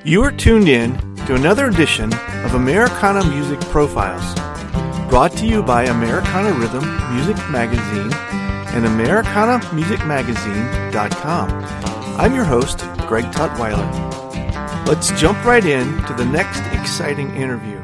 You are tuned in to another edition of Americana Music Profiles, brought to you by Americana Rhythm Music Magazine and AmericanaMusicMagazine.com. I'm your host, Greg Tutwiler. Let's jump right in to the next exciting interview.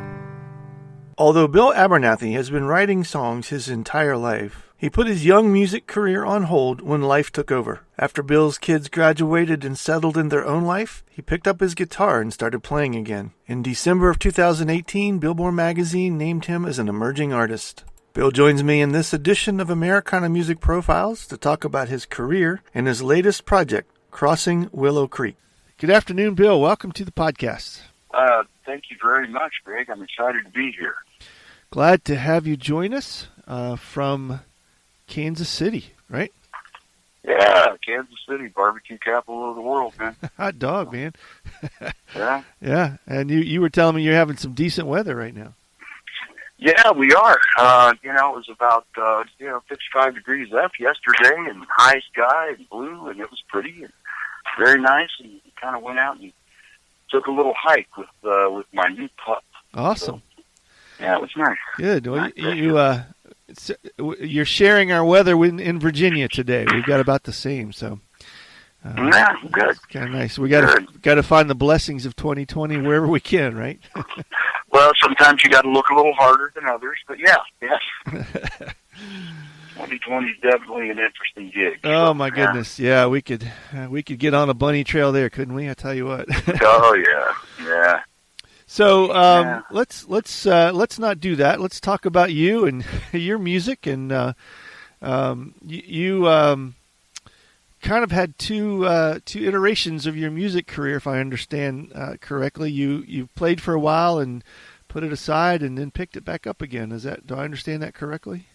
Although Bill Abernathy has been writing songs his entire life, he put his young music career on hold when life took over. After Bill's kids graduated and settled in their own life, he picked up his guitar and started playing again. In December of 2018, Billboard magazine named him as an emerging artist. Bill joins me in this edition of Americana Music Profiles to talk about his career and his latest project, Crossing Willow Creek. Good afternoon, Bill. Welcome to the podcast. Thank you very much, Greg. I'm excited to be here. Glad to have you join us from Kansas City, right? Yeah, Kansas City, barbecue capital of the world, man. Hot dog, man. Yeah. Yeah, and you were telling me you're having some decent weather right now. Yeah, we are. It was about 55 degrees up yesterday, and high sky and blue, and it was pretty and very nice. And kind of went out and took a little hike with my new pup. Awesome. So, yeah, it was nice. Good. Well, you're sharing our weather in Virginia today. We've got about the same, so yeah, good. It's kind of nice. We got to find the blessings of 2020 wherever we can, right? Well, sometimes you got to look a little harder than others, but yeah. 2020 is definitely an interesting gig. Oh my goodness, yeah, we could get on a bunny trail there, couldn't we? I tell you what. Oh yeah. So let's not do that. Let's talk about you and your music. And you kind of had two iterations of your music career, if I understand correctly. You played for a while and put it aside, and then picked it back up again. Do I understand that correctly?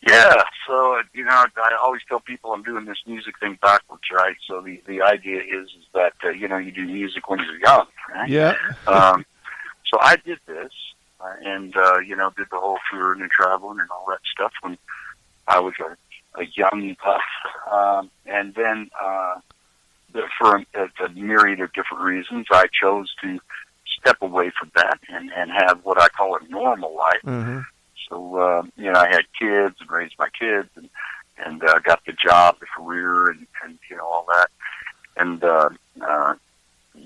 Yeah. So I always tell people I'm doing this music thing backwards, right? So the idea is that you do music when you're young, right? Yeah. So I did this, and did the whole touring and traveling and all that stuff when I was a young pup, and then for a myriad of different reasons, I chose to step away from that and have what I call a normal life. Mm-hmm. So I had kids and raised my kids and got the job, the career, and all that, and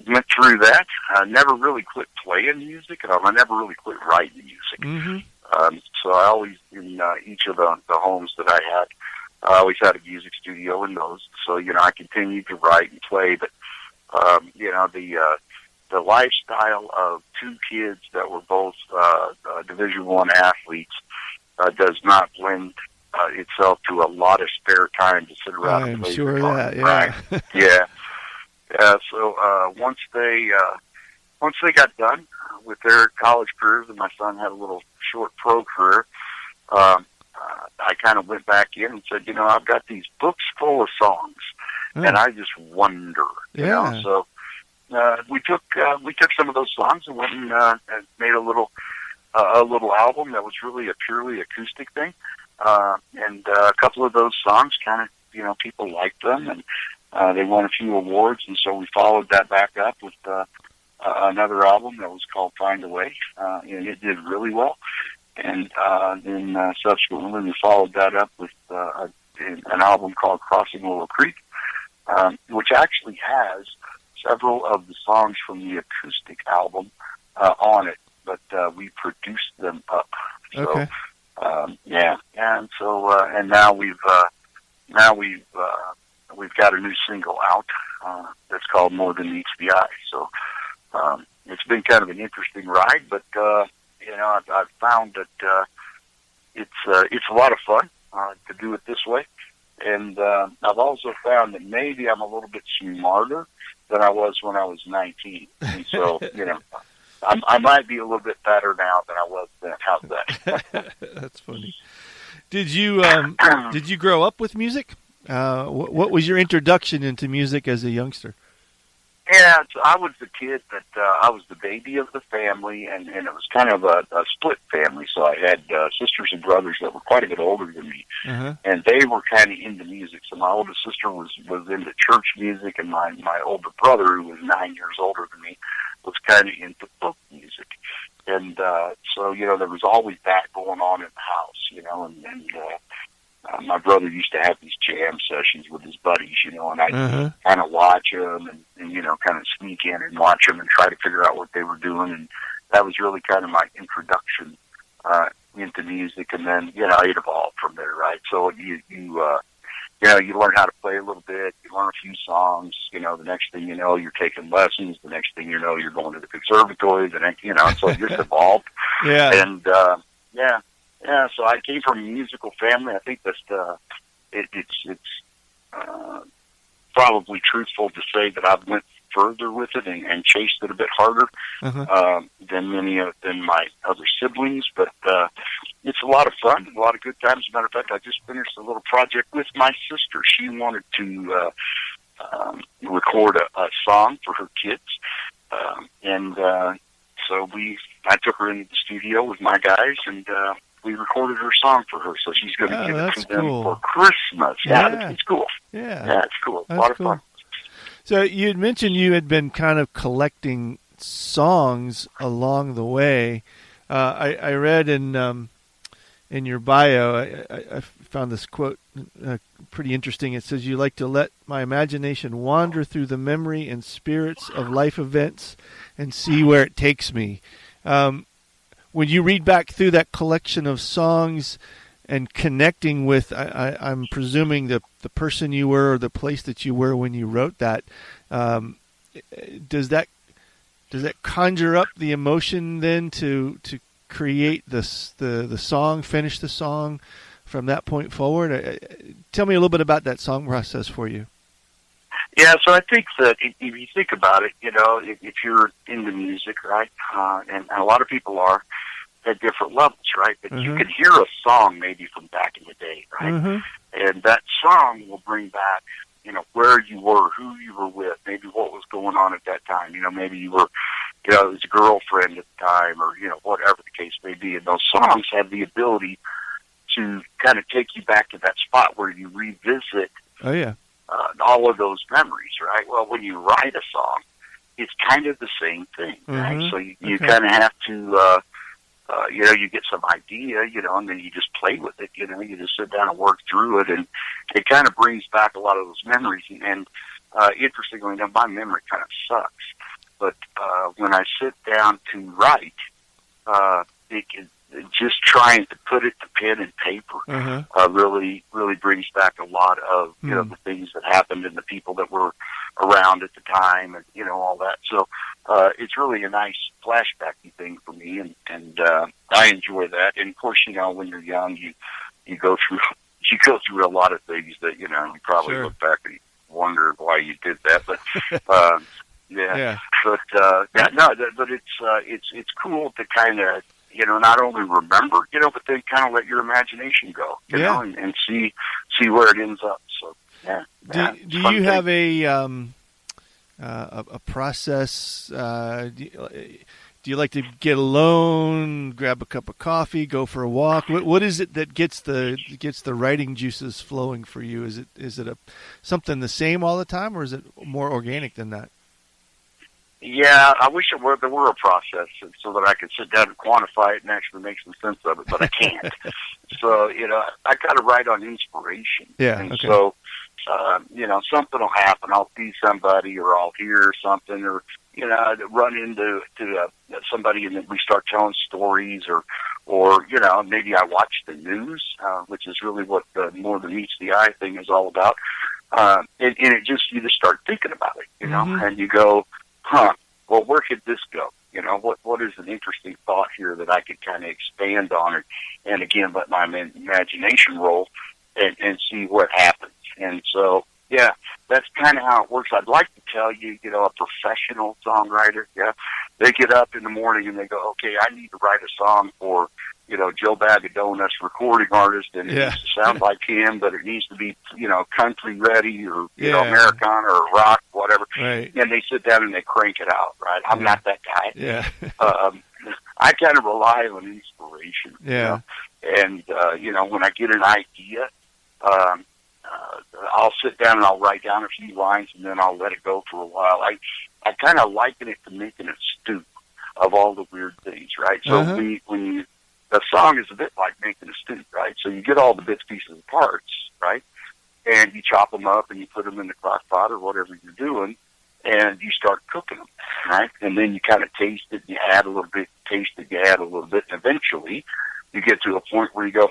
went through that. I never really quit playing music, and I never really quit writing music. Mm-hmm. So I always, in each of the homes that I had, I always had a music studio in those. So I continued to write and play, but the lifestyle of two kids that were both Division I athletes does not lend itself to a lot of spare time to sit around and play. I'm sure that, yeah. Right? Yeah. So once they got done with their college careers, and my son had a little short pro career, I kind of went back in and said, I've got these books full of songs, and I just wonder, So we took some of those songs and went and made a little album that was really a purely acoustic thing, and a couple of those songs kind of people liked them, and they won a few awards, and so we followed that back up with another album that was called Find a Way, and it did really well. And then subsequently we followed that up with an album called Crossing Willow Creek, which actually has several of the songs from the acoustic album on it, but we produced them up. So, okay. And so and now we've got a new single out that's called More Than Meets the Eye. So it's been kind of an interesting ride, but I've found that it's a lot of fun to do it this way, and I've also found that maybe I'm a little bit smarter than I was when I was 19, and so I might be a little bit better now than I was then. How's that? That's funny. Did you grow up with music? What was your introduction into music as a youngster? Yeah, so I was the kid that I was the baby of the family, and it was kind of a split family. So I had sisters and brothers that were quite a bit older than me, and they were kind of into music. So my oldest sister was into church music, and my older brother, who was 9 years older than me, was kind of into folk music. And so there was always that going on in the house, my brother used to have these jam sessions with his buddies, and I'd kind of watch them and kind of sneak in and watch them and try to figure out what they were doing. And that was really kind of my introduction into music. And then, it evolved from there, right? So you learn how to play a little bit, you learn a few songs, the next thing you know, you're taking lessons. The next thing you know, you're going to the conservatory. The next, so it just evolved. Yeah. And, yeah, so I came from a musical family. I think that it's probably truthful to say that I went further with it and chased it a bit harder than my other siblings. But it's a lot of fun, a lot of good times. As a matter of fact, I just finished a little project with my sister. She wanted to record a song for her kids, and so I took her into the studio with my guys, and we recorded her song for her, so she's going to give it to them for Christmas. Yeah, it's cool. Yeah, it's cool. A lot of fun. So you had mentioned you had been kind of collecting songs along the way. I read in your bio, I found this quote pretty interesting. It says, "You like to let my imagination wander through the memory and spirits of life events and see where it takes me." When you read back through that collection of songs and connecting with, I'm presuming the person you were or the place that you were when you wrote that, does that conjure up the emotion then to create the song, finish the song from that point forward? Tell me a little bit about that song process for you. Yeah, so I think that if you think about it, if you're into music, right, and a lot of people are at different levels, right, but you can hear a song maybe from back in the day, right, and that song will bring back, where you were, who you were with, maybe what was going on at that time, maybe you were, it was a girlfriend at the time, or, whatever the case may be, and those songs have the ability to kind of take you back to that spot where you revisit all of those memories, right? Well, when you write a song, it's kind of the same thing, right? So you kind of have to, you get some idea, and then you just play with it, you just sit down and work through it, and it kind of brings back a lot of those memories. And interestingly enough, my memory kind of sucks, but when I sit down to write, just trying to put it to pen and paper really brings back a lot of the things that happened and the people that were around at the time, and all that. So it's really a nice flashbacky thing for me, and I enjoy that. And of course, when you're young, you go through a lot of things that you probably look back and wonder why you did that, but. But it's cool to kind of not only remember, but then kind of let your imagination go, and see where it ends up. So do you have a process? Do you like to get alone, grab a cup of coffee, go for a walk? What is it that gets the writing juices flowing for you? Is it something the same all the time, or is it more organic than that? Yeah, I wish there were a process so that I could sit down and quantify it and actually make some sense of it, but I can't. So, I kind of write on inspiration. Yeah. And so, something will happen. I'll see somebody, or I'll hear something, or, run into somebody, and then we start telling stories, or maybe I watch the news, which is really what the more than meets the eye thing is all about. And you just start thinking about it, and you go, well, where could this go? What is an interesting thought here that I could kind of expand on it, and again, let my imagination roll and see what happens. And so, Yeah, that's kind of how it works. I'd like to tell you, you know, a professional songwriter, yeah, they get up in the morning and they go, okay, I need to write a song for, you know, Joe Bag of Donuts, recording artist, and it needs to sound like him, but it needs to be, you know, country ready or, you know, Americana or rock, whatever. Right. And they sit down and they crank it out, right? I'm not that guy. Yeah. I kind of rely on inspiration. Yeah. You know? And, you know, when I get an idea, I'll sit down and I'll write down a few lines and then I'll let it go for a while. I kind of liken it to making a stew of all the weird things, right? So a song is a bit like making a stew, right? So you get all the bits, pieces, and parts, right? And you chop them up and you put them in the crock pot or whatever you're doing, and you start cooking them, right? And then you kind of taste it, you add a little bit, taste it, you add a little bit, and eventually you get to a point where you go,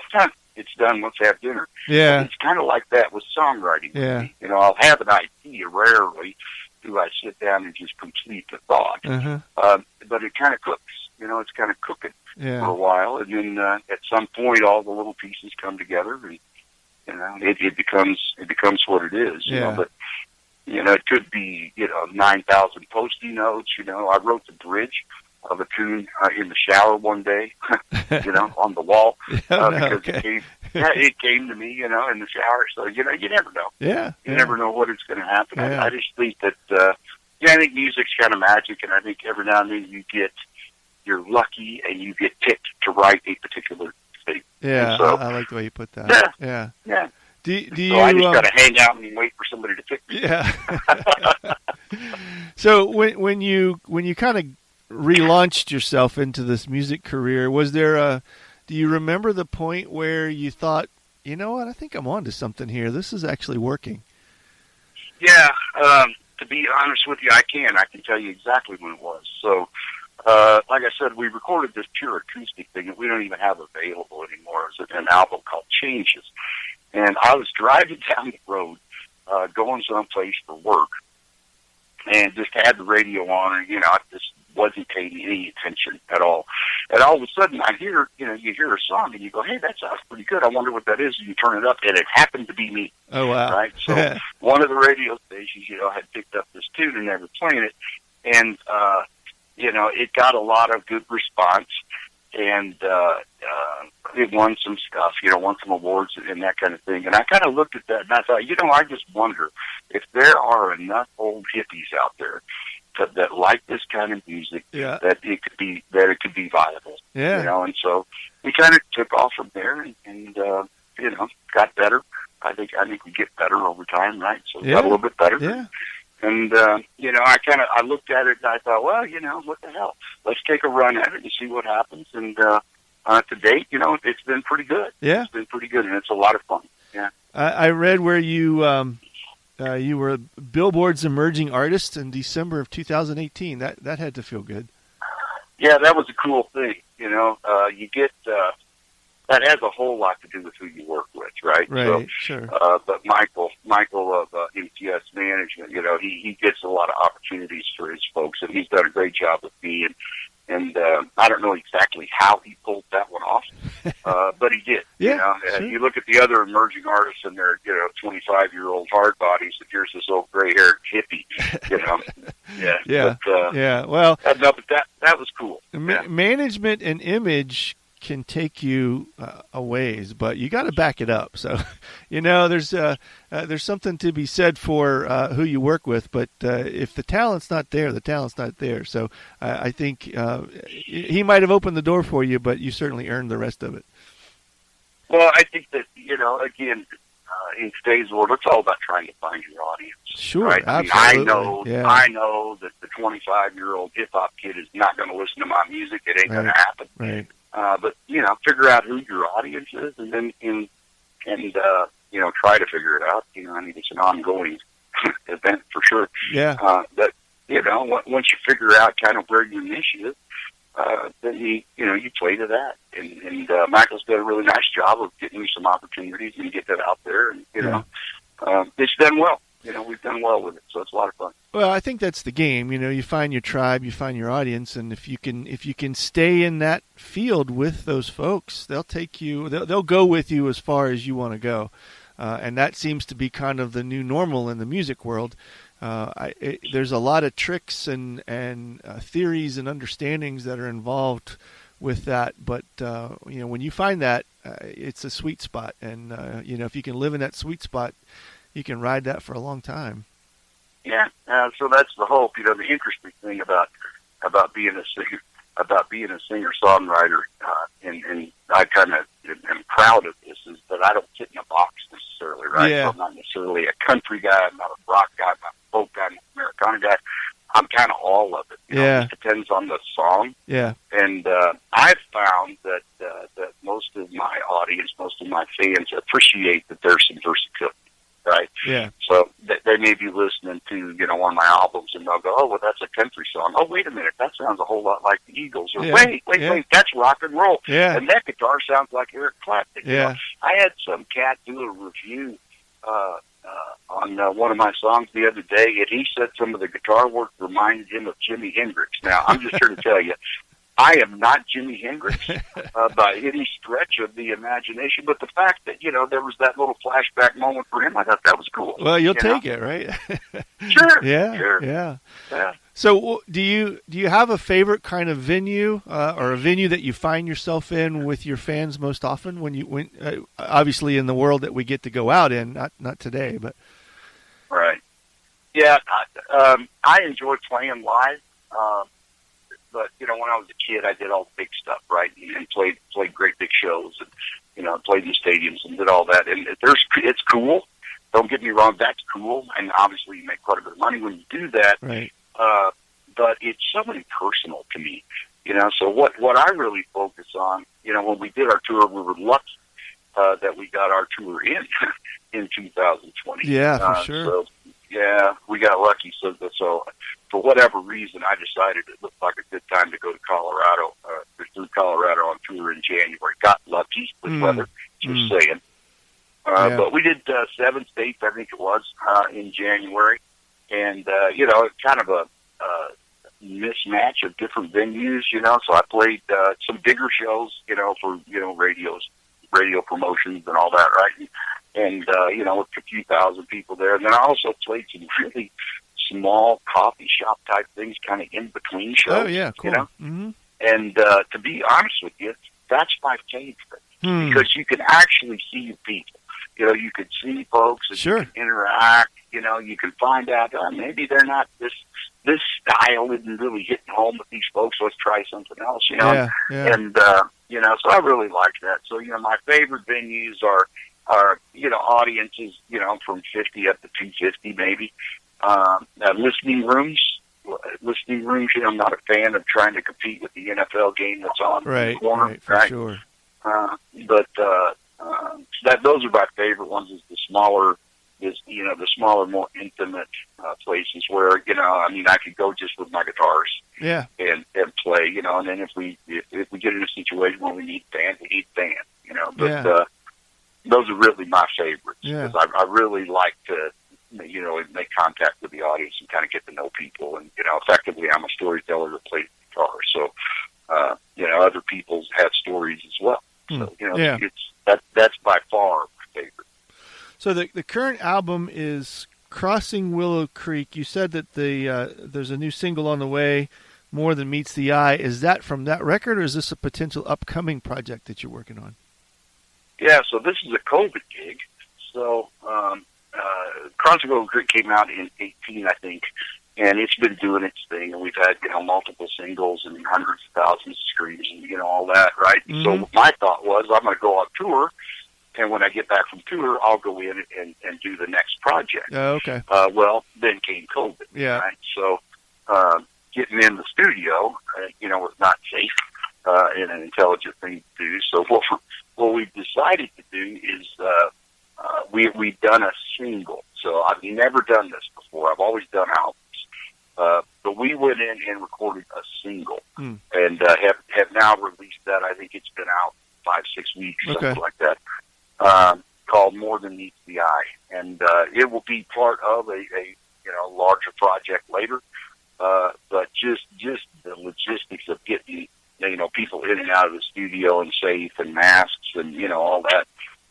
it's done, let's have dinner. Yeah. And it's kind of like that with songwriting. Yeah. You know, I'll have an idea, rarely do I sit down and just complete the thought. But it kind of cooks, you know, it's kind of cooking for a while, and then at some point all the little pieces come together, and, you know, it becomes what it is, you know, but, you know, it could be, you know, 9,000 Post-it notes, you know. I wrote the bridge of a tune in the shower one day, you know, on the wall, because it came to me, you know, in the shower. So, you know, you never know. Yeah. You never know what it's going to happen. I just think that, I think music's kind of magic, and I think every now and then you're lucky and you get picked to write a particular thing. Yeah, so, I like the way you put that. Yeah. Do you, so I just got to hang out and wait for somebody to pick me. Yeah. So when you kind of relaunched yourself into this music career, was there do you remember the point where you thought, you know what, I think I'm onto something here. This is actually working. Yeah, to be honest with you, I can tell you exactly when it was. So, like I said, we recorded this pure acoustic thing that we don't even have available anymore. It's an album called Changes. And I was driving down the road, going someplace for work, and just had the radio on, and, you know, I just wasn't paying any attention at all. And all of a sudden, I hear, you know, you hear a song, and you go, hey, that sounds pretty good. I wonder what that is. And you turn it up, and it happened to be me. Oh, wow. Right? So one of the radio stations, you know, had picked up this tune, and they were playing it. And, you know, it got a lot of good response. And it won some stuff, you know, won some awards and that kind of thing. And I kind of looked at that and I thought, you know, I just wonder if there are enough old hippies out there that like this kind of music, that it could be viable. Yeah. You know, and so we kind of took off from there and you know, got better. I think we get better over time, right? So we got a little bit better. Yeah. And, you know, I looked at it and I thought, well, you know, what the hell? Let's take a run at it and see what happens. And to date, you know, it's been pretty good. Yeah. It's been pretty good, and it's a lot of fun. Yeah. I read where you were Billboard's Emerging Artist in December of 2018. That had to feel good. Yeah, that was a cool thing. You know, you get that has a whole lot to do with who you work with, right? Right, so, sure. But Michael of MTS Management, you know, he gets a lot of opportunities for his folks, and he's done a great job with me. And I don't know exactly how he pulled that one off, but he did. Yeah, you know, sure. You look at the other emerging artists, and they're, you know, 25-year-old hard bodies, and here's this old gray-haired hippie. You know, yeah. But, Well, no, but that was cool. Management and image can take you a ways, but you got to back it up. So, you know, there's something to be said for who you work with, but if the talent's not there, the talent's not there. So I think he might have opened the door for you, but you certainly earned the rest of it. Well, I think that, you know, again, in today's world, it's all about trying to find your audience. Sure, right? absolutely. I know that the 25-year-old hip-hop kid is not going to listen to my music. It ain't going to happen. Right. But, you know, figure out who your audience is, and then, you know, try to figure it out. You know, I mean, it's an ongoing event for sure. Yeah. But, you know, once you figure out kind of where your niche is, then you play to that. And Michael's done a really nice job of getting me some opportunities and get that out there. And, you know, it's done well. You know, we've done well with it, so it's a lot of fun. Well, I think that's the game. You know, you find your tribe, you find your audience, and if you can stay in that field with those folks, they'll take you. They'll go with you as far as you want to go. and that seems to be kind of the new normal in the music world. There's a lot of tricks and theories and understandings that are involved with that, but when you find that, it's a sweet spot, and if you can live in that sweet spot, you can ride that for a long time. Yeah, so that's the hope. The interesting thing about being a singer-songwriter, and I kind of am proud of this, is that I don't fit in a box necessarily, right? Yeah. So I'm not necessarily a country guy, I'm not a rock guy, I'm not a folk guy, I'm an Americana guy. I'm kind of all of it. Yeah. It depends on the song. Yeah. And I've found that most of my audience, most of my fans appreciate that there's some versatility, right? Yeah. So they may be listening to, one of my albums, and they'll go, oh, well, that's a country song. Oh, wait a minute, that sounds a whole lot like the Eagles. Or wait, that's rock and roll. Yeah. And that guitar sounds like Eric Clapton. Yeah. I had some cat do a review on one of my songs the other day, and he said some of the guitar work reminded him of Jimi Hendrix. Now, I'm just here to tell you, I am not Jimi Hendrix by any stretch of the imagination, but the fact that, there was that little flashback moment for him, I thought that was cool. Well, you'll take it, right? Sure. Yeah. Sure. Yeah. Yeah. So do you have a favorite kind of venue or a venue that you find yourself in with your fans most often when obviously in the world that we get to go out in, not today, but. Right. Yeah. I enjoy playing live. But, when I was a kid, I did all the big stuff, right? And played great big shows and, played in stadiums and did all that. And it's cool. Don't get me wrong. That's cool. And obviously you make quite a bit of money when you do that. Right. But it's so impersonal to me, so what I really focus on, when we did our tour, we were lucky, that we got our tour in 2020. Yeah, for sure. So, yeah, we got lucky. So for whatever reason, I decided it looked like a good time to go to Colorado, through Colorado on tour in January. Got lucky with weather, just saying. But we did 7 states, I think it was, in January. And, kind of a mismatch of different venues, So I played some bigger shows, for, radio promotions and all that, right? And with a few thousand people there. And then I also played some really small coffee shop type things kind of in between shows. Oh, yeah, cool. Mm-hmm. And to be honest with you, that's my favorite because you can actually see people. You can see folks and sure. You can interact. You can find out maybe they're not this style isn't really hitting home with these folks. Let's try something else. Yeah. And so I really like that. So my favorite venues are audiences from 50 up to 250 maybe. Listening rooms. I'm not a fan of trying to compete with the NFL game that's on in the corner. Right, for sure. But those are my favorite ones. Is the smaller, more intimate places where I could go just with my guitars, and play, and then if we get in a situation where we need band, But those are really my favorites because I really like to. Make contact with the audience and kind of get to know people. And, effectively I'm a storyteller that plays guitar. So, other people have stories as well. So, that's by far my favorite. So the current album is Crossing Willow Creek. You said that there's a new single on the way, More Than Meets the Eye. Is that from that record or is this a potential upcoming project that you're working on? Yeah. So this is a COVID gig. So, Crossing Willow Creek came out in 2018, I think, and it's been doing its thing, and we've had, multiple singles and hundreds of thousands of streams and, all that, right? Mm-hmm. So my thought was, I'm going to go on tour, and when I get back from tour, I'll go in and do the next project. Oh, okay. Well, then came COVID, right? So getting in the studio, was not safe and an intelligent thing to do. So what we decided to do is we've done a single. So I've never done this before. I've always done albums. But we went in and recorded a single and have now released that. I think it's been out 5-6 weeks, something like that, called More Than Meets the Eye. And it will be part of a larger project later. But just the logistics of getting people in and out of the studio and safe and masks and all that.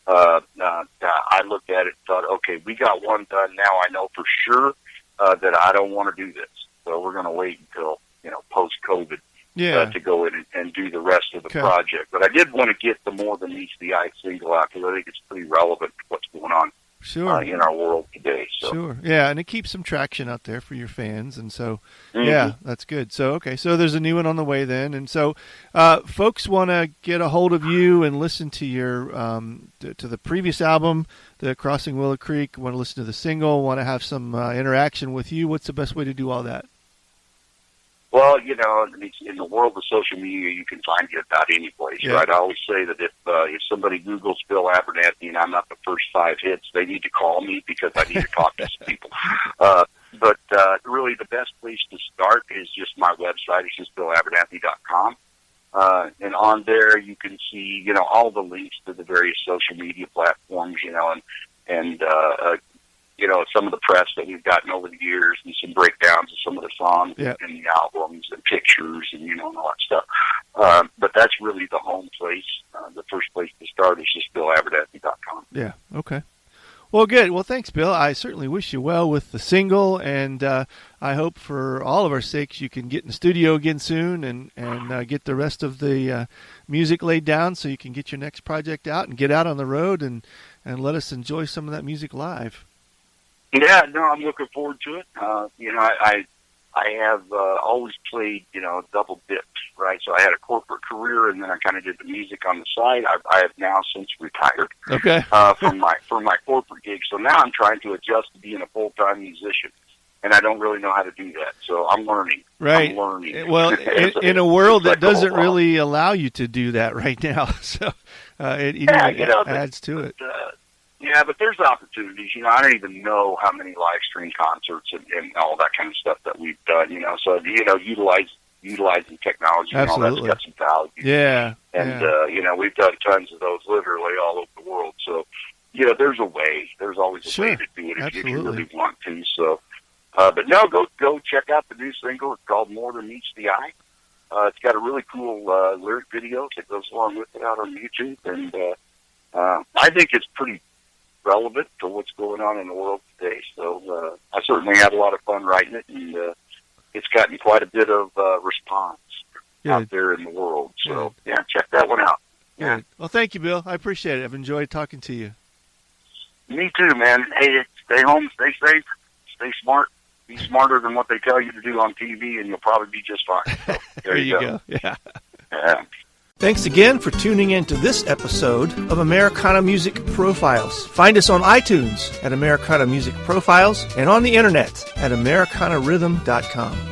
I looked at it and thought, okay, we got one done. Now I know for sure that I don't want to do this. So we're going to wait until, post-COVID to go in and do the rest of the project. But I did want to get the More Than Meets the Eye single out because I think it's pretty relevant to what's going on in our world today. So. Sure. Yeah, and it keeps some traction out there for your fans. And so, yeah, that's good. So, okay, so there's a new one on the way then. And so folks want to get a hold of you and listen to your to the previous album, the Crossing Willow Creek, want to listen to the single, want to have some interaction with you. What's the best way to do all that? Well, in the world of social media, you can find it about any place, right? I always say that if somebody Googles Bill Abernathy and I'm not the first 5 hits, they need to call me because I need to talk to some people. But really the best place to start is just my website. It's just BillAbernathy.com. And on there you can see, all the links to the various social media platforms, and some of the press that we've gotten over the years and some breakdowns of some of the songs and the albums and pictures and, all that stuff. But that's really the home place. The first place to start is just BillAbernathy.com. Yeah. Okay. Well, good. Well, thanks, Bill. I certainly wish you well with the single, and I hope for all of our sakes you can get in the studio again soon and get the rest of the music laid down so you can get your next project out and get out on the road and let us enjoy some of that music live. Yeah, no, I'm looking forward to it. I have always played, double dipped, right? So I had a corporate career, and then I kind of did the music on the side. I have now since retired from my corporate gig. So now I'm trying to adjust to being a full-time musician, and I don't really know how to do that. So I'm learning. Right. I'm learning. Well, in a world that doesn't really allow you to do that right now, so it adds to it. Yeah, but there's opportunities. I don't even know how many live stream concerts and all that kind of stuff that we've done. So utilizing technology and all that's got some value. Yeah, and we've done tons of those literally all over the world. So there's a way. There's always a way to do it if you really want to. So, but no, go check out the new single. It's called More Than Meets the Eye. It's got a really cool lyric video that goes along with it out on YouTube, and I think it's pretty relevant to what's going on in the world today. So I certainly had a lot of fun writing it, and it's gotten quite a bit of response out there in the world. So, check that one out. Yeah. Well, thank you, Bill. I appreciate it. I've enjoyed talking to you. Me too, man. Hey, stay home, stay safe, stay smart. Be smarter than what they tell you to do on TV, and you'll probably be just fine. So, there you go. Yeah. Yeah. Thanks again for tuning in to this episode of Americana Music Profiles. Find us on iTunes at Americana Music Profiles and on the internet at AmericanaRhythm.com.